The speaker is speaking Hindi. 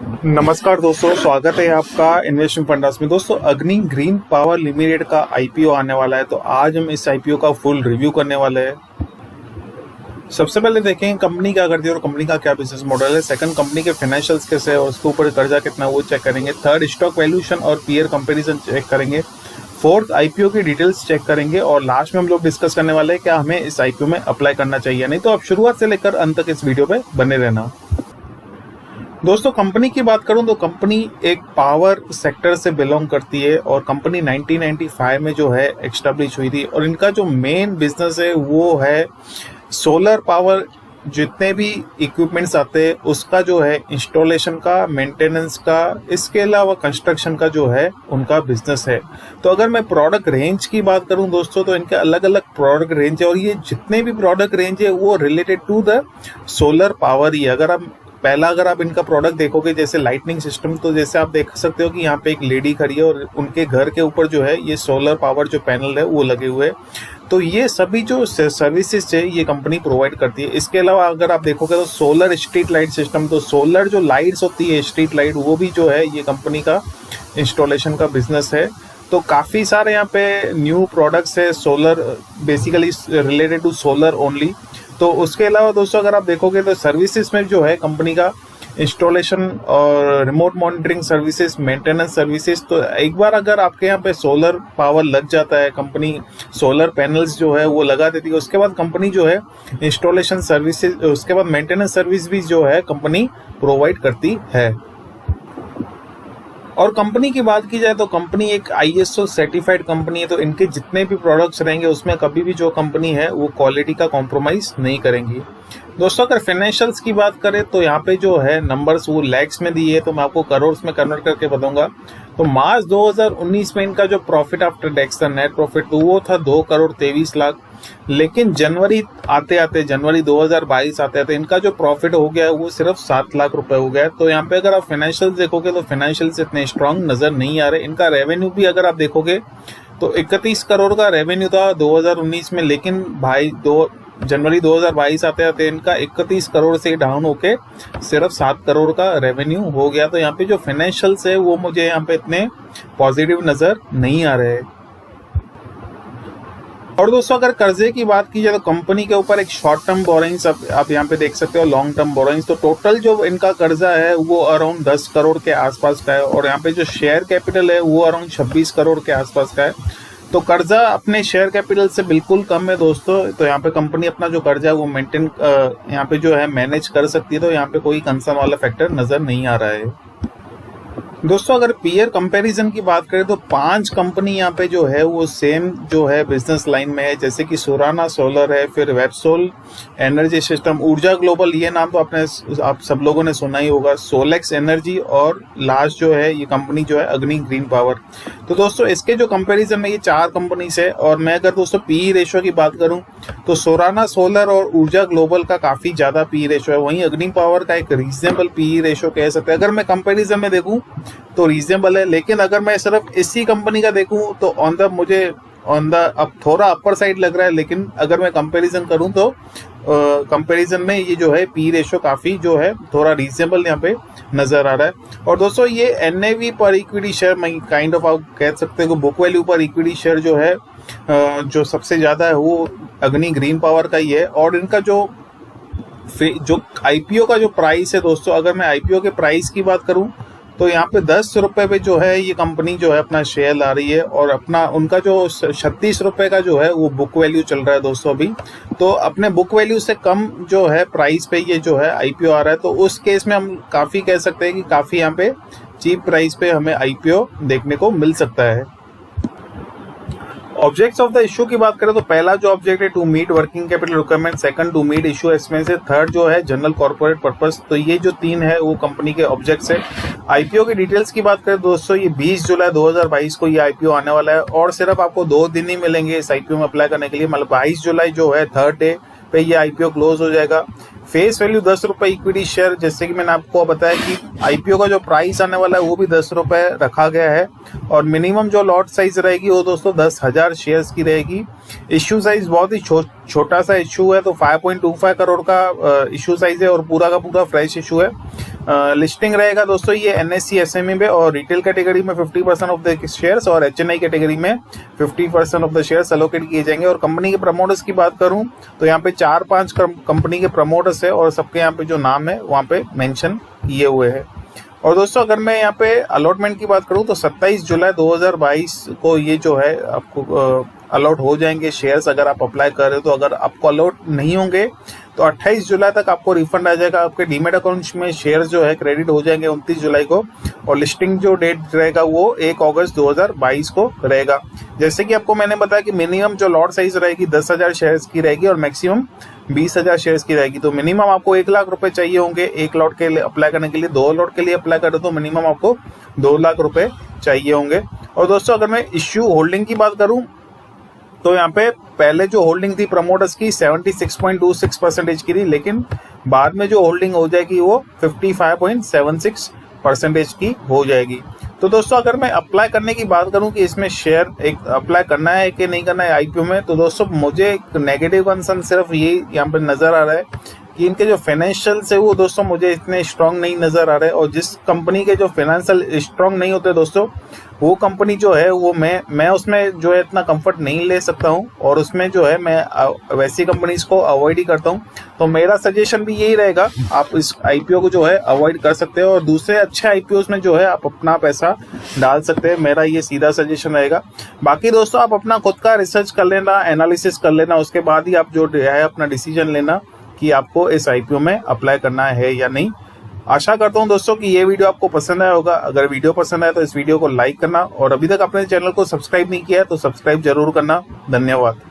नमस्कार दोस्तों, स्वागत है आपका इन्वेस्टमेंट फंडास में। दोस्तों, अग्नि ग्रीन पावर लिमिटेड का आईपीओ आने वाला है, तो आज हम इस आईपीओ का फुल रिव्यू करने वाले हैं। सबसे पहले देखेंगे कंपनी क्या करती है और कंपनी का क्या बिजनेस मॉडल है। सेकंड, कंपनी के फाइनेंशियल्स कैसे है और उसके ऊपर कर्जा कितना है वो चेक करेंगे। थर्ड, स्टॉक वैल्यूएशन और पीयर कंपैरिजन चेक करेंगे। फोर्थ, आईपीओ की डिटेल्स चेक करेंगे और लास्ट में हम लोग डिस्कस करने वाले हैं क्या हमें इस आईपीओ में अप्लाई करना चाहिए नहीं। तो आप शुरुआत से लेकर अंत तक इस वीडियो पे बने रहना। दोस्तों, कंपनी की बात करूं तो कंपनी एक पावर सेक्टर से बिलोंग करती है और कंपनी 1995 में जो है एस्टेब्लिश हुई थी और इनका जो मेन बिजनेस है वो है सोलर पावर। जितने भी इक्विपमेंट्स आते हैं उसका जो है इंस्टॉलेशन का, मेंटेनेंस का, इसके अलावा कंस्ट्रक्शन का जो है उनका बिजनेस है। तो अगर मैं प्रोडक्ट रेंज की बात करूं दोस्तों, तो इनके अलग अलग प्रोडक्ट रेंज है और ये जितने भी प्रोडक्ट रेंज है वो related to the solar power ही है। अगर आप इनका प्रोडक्ट देखोगे जैसे लाइटनिंग सिस्टम, तो जैसे आप देख सकते हो कि यहाँ पे एक लेडी खड़ी है और उनके घर के ऊपर जो है ये सोलर पावर जो पैनल है वो लगे हुए हैं। तो ये सभी जो सर्विसेज है ये कंपनी प्रोवाइड करती है। इसके अलावा अगर आप देखोगे तो सोलर स्ट्रीट लाइट सिस्टम, तो सोलर जो लाइट्स होती है स्ट्रीट लाइट, वो भी जो है ये कंपनी का इंस्टॉलेशन का बिजनेस है। तो काफ़ी सारे यहाँ पे न्यू प्रोडक्ट्स है solar, basically related to solar only. तो उसके अलावा दोस्तों अगर आप देखोगे तो सर्विसेज में जो है कंपनी का इंस्टॉलेशन और remote monitoring services, maintenance services. तो एक बार अगर आपके यहाँ पे सोलर पावर लग जाता है, कंपनी सोलर पैनल्स जो है वो लगा देती है, उसके बाद कंपनी जो है इंस्टॉलेशन सर्विसेज, उसके बाद मेंटेनेंस सर्विस भी जो है कंपनी प्रोवाइड करती है। और कंपनी की बात की जाए तो कंपनी एक आईएसओ सर्टिफाइड कंपनी है। तो इनके जितने भी प्रोडक्ट्स रहेंगे उसमें कभी भी जो कंपनी है वो क्वालिटी का कॉम्प्रोमाइज नहीं करेंगी। दोस्तों, अगर फाइनेंशियल्स की बात करें तो यहाँ पे जो है नंबर्स वो लैक्स में दिए है, तो मैं आपको करोड़ में कन्वर्ट करके बताऊंगा। तो मार्च 2019 में इनका जो प्रॉफिट आफ्टर टैक्स था, नेट प्रॉफिट, तो वो था 2,23,00,000। लेकिन जनवरी 2022 आते आते इनका जो प्रॉफिट हो गया है वो सिर्फ 7 लाख रुपए हो गया है। तो यहाँ पे अगर आप फाइनेंशियल देखोगे तो फाइनेंशियल इतने स्ट्रांग नजर नहीं आ रहे। इनका रेवेन्यू भी अगर आप देखोगे तो 31 करोड़ का रेवेन्यू था 2019 में, लेकिन भाई जनवरी 2022 आते आते इनका 31 करोड़ से डाउन होके सिर्फ 7 करोड़ का रेवेन्यू हो गया। तो यहाँ पे जो फाइनेंशियल्स है वो मुझे यहाँ पे इतने पॉजिटिव नजर नहीं आ रहे हैं। और दोस्तों, अगर कर्जे की बात की जाए तो कंपनी के ऊपर एक शॉर्ट टर्म बोरोइंग्स आप यहाँ पे देख सकते हो, लॉन्ग टर्म बोरोइंग्स। तो टोटल जो इनका कर्जा है वो अराउंड 10 करोड़ के आसपास का है और यहाँ पे जो शेयर कैपिटल है वो अराउंड 26 करोड़ के आसपास का है। तो कर्जा अपने शेयर कैपिटल से बिल्कुल कम है दोस्तों। तो यहाँ पे कंपनी अपना जो कर्जा है वो मेंटेन यहाँ पे जो है मैनेज कर सकती है। तो यहाँ पे कोई कंसर्न वाला फैक्टर नजर नहीं आ रहा है। दोस्तों, अगर पीयर कंपैरिजन की बात करें तो 5 कंपनी यहाँ पे जो है वो सेम जो है बिजनेस लाइन में है, जैसे कि सुराना सोलर है, फिर वेबसोल एनर्जी सिस्टम, ऊर्जा ग्लोबल, ये नाम तो आप सब लोगों ने सुना ही होगा, सोलेक्स एनर्जी, और लास्ट जो है ये कंपनी जो है अग्नि ग्रीन पावर। तो दोस्तों, इसके जो कंपैरिजन में ये 4 कंपनीज है। और मैं अगर दोस्तों पी रेशो की बात करूं तो सोराना सोलर और ऊर्जा ग्लोबल का काफी ज्यादा पी रेशो है, वहीं अग्नि पावर का एक रीजनेबल पी रेशो कह सकते हैं। अगर मैं कंपैरिजन में देखूं तो रीजनेबल है, लेकिन अगर मैं सिर्फ इसी कंपनी का देखूं तो अब थोड़ा अपर साइड लग रहा है। लेकिन अगर मैं कंपैरिजन करूं तो कंपैरिजन में ये जो है पी रेशो काफी जो है थोड़ा रीजनेबल यहाँ पे नजर आ रहा है। और दोस्तों, ये एनएवी पर इक्विटी शेयर काइंड ऑफ आप कह सकते हो, बुक वैल्यू पर इक्विटी शेयर जो है जो सबसे ज्यादा है वो अग्नि ग्रीन पावर का ही है। और इनका जो आईपीओ का जो प्राइस है दोस्तों, अगर मैं आईपीओ के प्राइस की बात करूं तो यहाँ पे 10 रुपए पे जो है ये कंपनी जो है अपना शेयर ला रही है और उनका जो 36 रुपए का जो है वो बुक वैल्यू चल रहा है दोस्तों अभी। तो अपने बुक वैल्यू से कम जो है प्राइस पे ये जो है आईपीओ आ रहा है। तो उस केस में हम काफी कह सकते हैं कि काफी यहाँ पे चीप प्राइस पे हमें आईपीओ देखने को मिल सकता है। ऑब्जेक्ट्स ऑफ द इशू की बात करें तो पहला जो ऑब्जेक्ट है to meet working capital requirement, second to meet issue expenses, third जो है जनरल कॉर्पोरेट पर्पस। तो ये जो 3 है वो कंपनी के ऑब्जेक्ट्स है। आईपीओ की डिटेल्स की बात करें दोस्तों, ये 20 जुलाई 2022 को ये आईपीओ आने वाला है और सिर्फ आपको 2 दिन ही मिलेंगे इस आईपीओ में अप्लाई करने के लिए। मतलब 22 जुलाई जो है थर्ड डे पे ये आईपीओ क्लोज हो जाएगा। फेस वैल्यू 10 रुपए इक्विटी शेयर, जैसे कि मैंने आपको बताया कि आईपीओ का जो प्राइस आने वाला है वो भी 10 रुपए रखा गया है। और मिनिमम जो लॉट साइज रहेगी वो दोस्तों 10,000 शेयर्स की रहेगी। इश्यू साइज बहुत ही छोटा सा इशू है, तो 5.25 करोड़ का इशू साइज है और पूरा का पूरा फ्रेश इशू है। लिस्टिंग रहेगा दोस्तों ये NSE SME में, और रिटेल कैटेगरी में 50% ऑफ द शेयर्स और HNI कैटेगरी में 50% ऑफ द शेयर्स अलोकेट किए जाएंगे। और कंपनी के प्रमोटर्स की बात करूं तो यहाँ पे 4-5 कंपनी के प्रमोटर्स है और सबके यहाँ पे जो नाम है वहाँ पे मेंशन किए हुए हैं। और दोस्तों अगर मैं यहाँ पे अलॉटमेंट की बात करूं तो 27 जुलाई 2022 को ये जो है आपको अलॉट हो जाएंगे शेयर्स, अगर आप अप्लाई कर रहे हो। तो अगर आपको अलॉट नहीं होंगे तो 28 जुलाई तक आपको रिफंड आ जाएगा, आपके डीमेट अकाउंट्स में शेयर्स जो है क्रेडिट हो जाएंगे 29 जुलाई को। और लिस्टिंग जो डेट रहेगा वो 1 अगस्त 2022 को रहेगा। जैसे कि आपको मैंने बताया कि मिनिमम जो लॉट साइज रहेगी 10,000 शेयर्स की रहेगी और मैक्सिमम 20,000 शेयर्स की रहेगी। तो मिनिमम आपको 1 लाख रुपए चाहिए होंगे एक लॉट के लिए अप्लाई करने के लिए। 2 लॉट के लिए अप्लाई करें तो मिनिमम आपको 2 लाख रुपए चाहिए होंगे। और दोस्तों अगर मैं इश्यू होल्डिंग की बात करूं तो यहाँ पे पहले जो होल्डिंग थी प्रमोटर्स की 76.26% की थी, लेकिन बाद में जो होल्डिंग हो जाएगी वो 55.76% की हो जाएगी। तो दोस्तों अगर मैं अप्लाई करने की बात करूं कि इसमें शेयर एक अप्लाई करना है कि नहीं करना है आईपीओ में, तो दोस्तों मुझे एक नेगेटिव कंसर्न सिर्फ ये यहाँ पे नजर आ रहा है कि इनके जो फाइनेंशियल्स है वो दोस्तों मुझे इतने स्ट्रांग नहीं नजर आ रहे। और जिस कंपनी के जो फाइनेंशियल स्ट्रांग नहीं होते दोस्तों, वो कंपनी जो है वो मैं उसमें जो है इतना कंफर्ट नहीं ले सकता हूँ, और उसमें जो है मैं वैसी कंपनीज को अवॉइड ही करता हूँ। तो मेरा सजेशन भी यही रहेगा, आप इस आईपीओ को जो है अवॉइड कर सकते हो और दूसरे अच्छे आईपीओ में जो है आप अपना पैसा डाल सकते हैं। मेरा ये सीधा सजेशन रहेगा। बाकी दोस्तों आप अपना खुद का रिसर्च कर लेना, एनालिसिस कर लेना, उसके बाद ही आप जो है अपना डिसीजन लेना कि आपको इस आईपीओ में अप्लाई करना है या नहीं। आशा करता हूं दोस्तों कि ये वीडियो आपको पसंद आया होगा। अगर वीडियो पसंद आया तो इस वीडियो को लाइक करना, और अभी तक अपने चैनल को सब्सक्राइब नहीं किया है तो सब्सक्राइब जरूर करना। धन्यवाद।